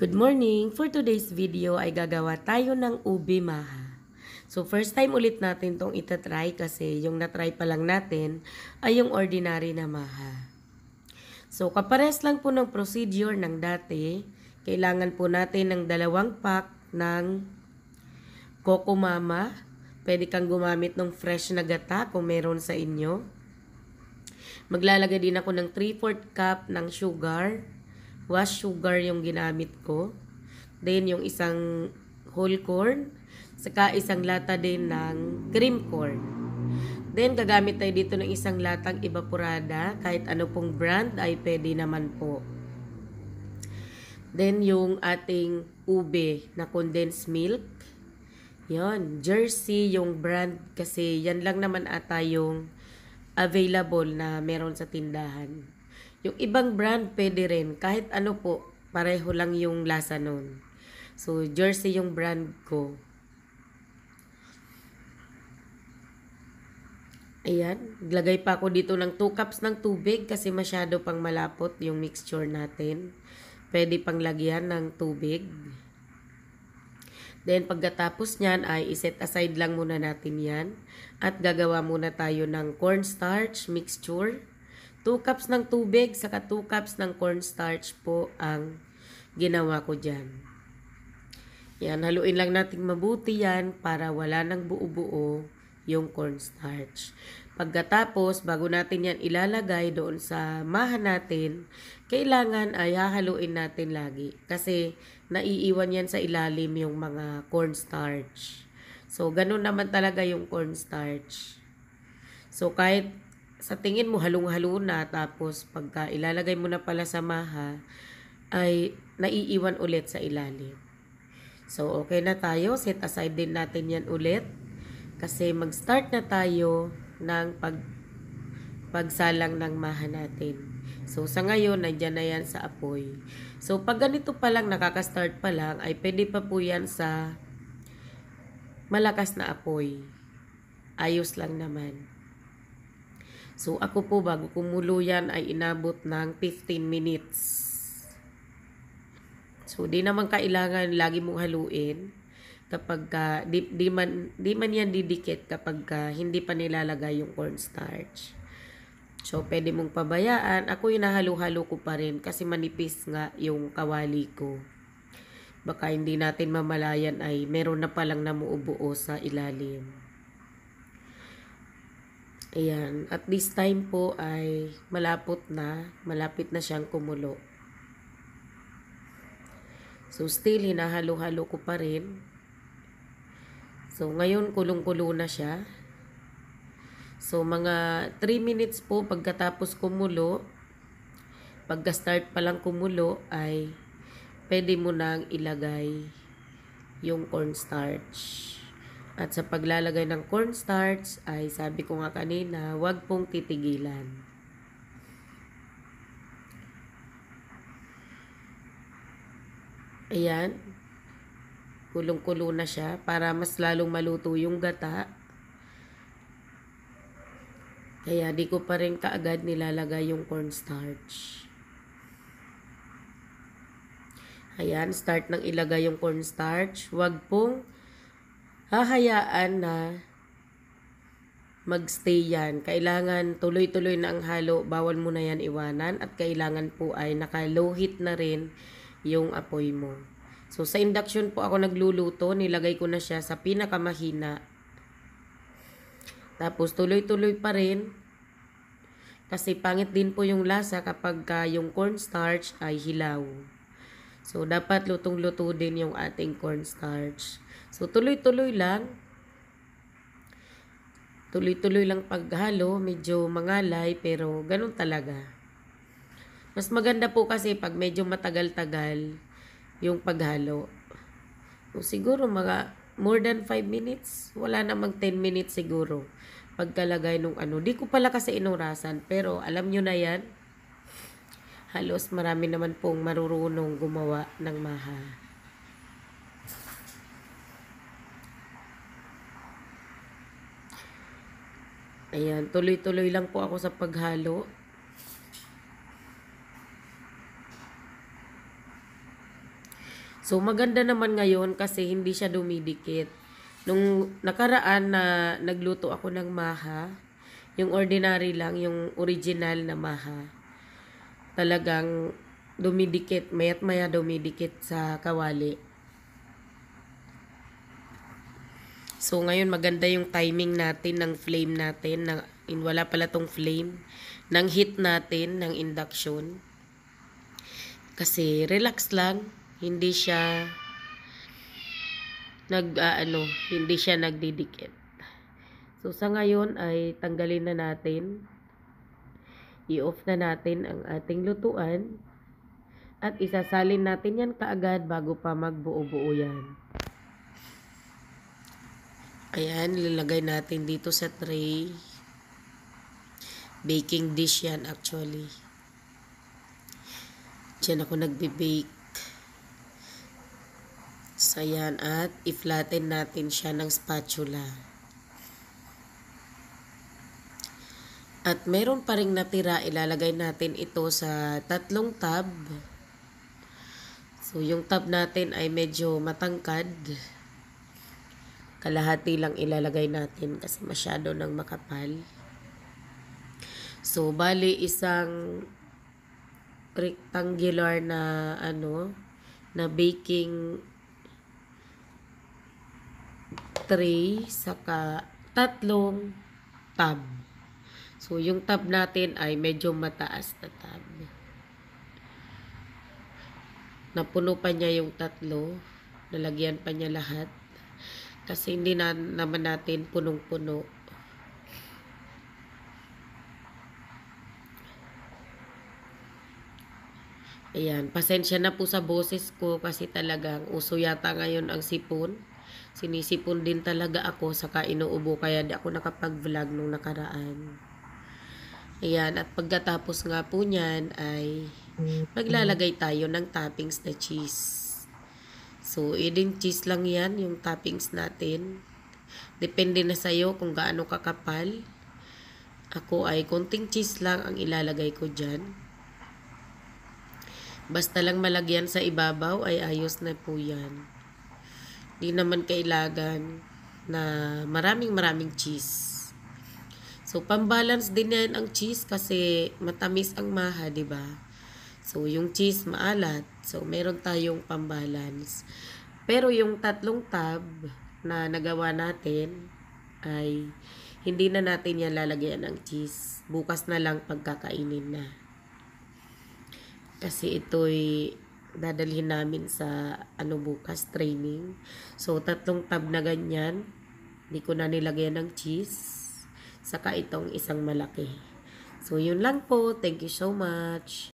Good morning! For today's video ay gagawa tayo ng ube maha. So first time ulit natin tong itatry kasi yung natry pa lang natin ay yung ordinary na maha. So kapares lang po ng procedure ng dati. Kailangan po natin ng 2 pack ng Coco Mama. Pwede kang gumamit ng fresh na gata kung meron sa inyo. Maglalagay din ako ng 3/4 cup ng sugar. Wash sugar yung ginamit ko. Then, yung isang whole corn. Saka isang lata din ng cream corn. Then, gagamit tayo dito ng isang latang evaporada. Kahit ano pong brand ay pwede naman po. Then, yung ating ube na condensed milk. Yon, Jersey yung brand kasi yan lang naman ata yung available na meron sa tindahan. Yung ibang brand pwede rin. Kahit ano po, pareho lang yung lasa nun. So, Jersey yung brand ko. Ayan. Lagay pa ako dito ng 2 cups ng tubig kasi masyado pang malapot yung mixture natin. Pwede pang lagyan ng tubig. Then, pagkatapos nyan ay iset aside lang muna natin yan. At gagawa muna tayo ng cornstarch mixture. 2 cups ng tubig, saka 2 cups ng cornstarch po ang ginawa ko dyan. Yan, haluin lang natin mabuti yan para wala nang buo-buo yung cornstarch. Pagkatapos, bago natin yan ilalagay doon sa maha natin, kailangan ay hahaluin natin lagi. Kasi naiiwan yan sa ilalim yung mga cornstarch. So, ganun naman talaga yung cornstarch. So, kahit sa tingin mo halong-halo na tapos pagka ilalagay mo na pala sa maha ay naiiwan ulit sa ilalim. So okay na tayo, set aside din natin yan ulit kasi mag-start na tayo ng pagsalang ng maha natin. So sa ngayon nandiyan na yan sa apoy. So pag ganito pa lang, nakaka-start pa lang, ay pwede pa po yan sa malakas na apoy. Ayos lang naman. So, ako po bago kumulo yan ay inabot ng 15 minutes. So, di naman kailangan lagi mong haluin kapag di man yan didikit kapag hindi pa nilalagay yung cornstarch. So, pwede mong pabayaan. Ako hinahalo-halo ko pa rin kasi manipis nga yung kawali ko. Baka hindi natin mamalayan ay meron na palang namuubuo sa ilalim. Ayan. At this time po ay malapit na siyang kumulo. So, still, hinahalo-halo ko pa rin. So, ngayon, kulong-kulo na siya. So, mga 3 minutes po pagkatapos kumulo, pagka-start pa lang kumulo, ay pwede mo nang ilagay yung cornstarch. At sa paglalagay ng cornstarch ay sabi ko nga kanina, huwag pong titigilan. Ayan. Kulong-kulo na siya para mas lalong maluto yung gata. Kaya di ko pa rin kaagad nilalagay yung cornstarch. Ayan, start nang ilagay yung cornstarch. Huwag pong hahayaan na magstay yan. Kailangan tuloy-tuloy na ang halo. Bawal mo na yan iwanan. At kailangan po ay naka-low heat na rin yung apoy mo. So, sa induction po ako nagluluto. Nilagay ko na siya sa pinakamahina. Tapos, tuloy-tuloy pa rin. Kasi pangit din po yung lasa kapag yung cornstarch ay hilaw. So, dapat lutong-luto din yung ating cornstarch. So, tuloy-tuloy lang. Tuloy-tuloy lang paghalo. Medyo mangalay, pero ganun talaga. Mas maganda po kasi pag medyo matagal-tagal yung paghalo. So, siguro mga more than 5 minutes. Wala namang 10 minutes siguro. Pagkalagay nung ano. Di ko pala kasi inurasan, pero alam nyo na yan. Halos marami naman pong marurunong gumawa ng maha. Ayan, tuloy-tuloy lang po ako sa paghalo. So, maganda naman ngayon kasi hindi siya dumidikit. Nung nakaraan na nagluto ako ng maha, yung ordinary lang, yung original na maha, talagang dumidikit, mayat maya dumidikit sa kawali. So, ngayon maganda yung timing natin ng flame natin, wala pala tong flame, ng heat natin, ng induction. Kasi relax lang, hindi siya hindi siya nagdidikit. So sa ngayon ay tanggalin na natin. I-off na natin ang ating lutuan at isasalin natin yan kaagad bago pa magbuo-buo yan. Ayan, lalagay natin dito sa tray. Baking dish yan actually. Diyan ako nagbe-bake. So, yan. At i-flatten natin siya ng spatula. At meron pa ring natira. Ilalagay natin ito sa 3 tab. So, yung tab natin ay medyo matangkad. Kalahati lang ilalagay natin kasi masyado nang makapal. So, bali isang rectangular na na baking tray saka 3 tab. So yung tab natin ay medyo mataas na tab. Napuno pa niya yung 3, nalagyan pa niya lahat kasi hindi na naman natin punong-puno. Ayan, pasensya na po sa boses ko kasi talagang uso yata ngayon ang sipon. Sinisipon din talaga ako saka inuubo kaya di ako nakapag-vlog nung nakaraan. Ayan, at pagkatapos nga po niyan ay maglalagay tayo ng toppings na cheese. So, eding cheese lang yan, yung toppings natin. Depende na sa'yo kung gaano kakapal. Ako ay konting cheese lang ang ilalagay ko dyan. Basta lang malagyan sa ibabaw ay ayos na po yan. Di naman kailangan na maraming cheese. So, pambalance din yan ang cheese kasi matamis ang maha, di ba? So, yung cheese maalat. So, meron tayong pambalance. Pero yung 3 tab na nagawa natin ay hindi na natin yan lalagyan ng cheese. Bukas na lang pagkakainin na. Kasi ito'y dadalhin namin sa bukas training. So 3 tab na ganyan. Hindi ko na nilagyan ng cheese. Saka itong isang malaki. So yun lang po. Thank you so much.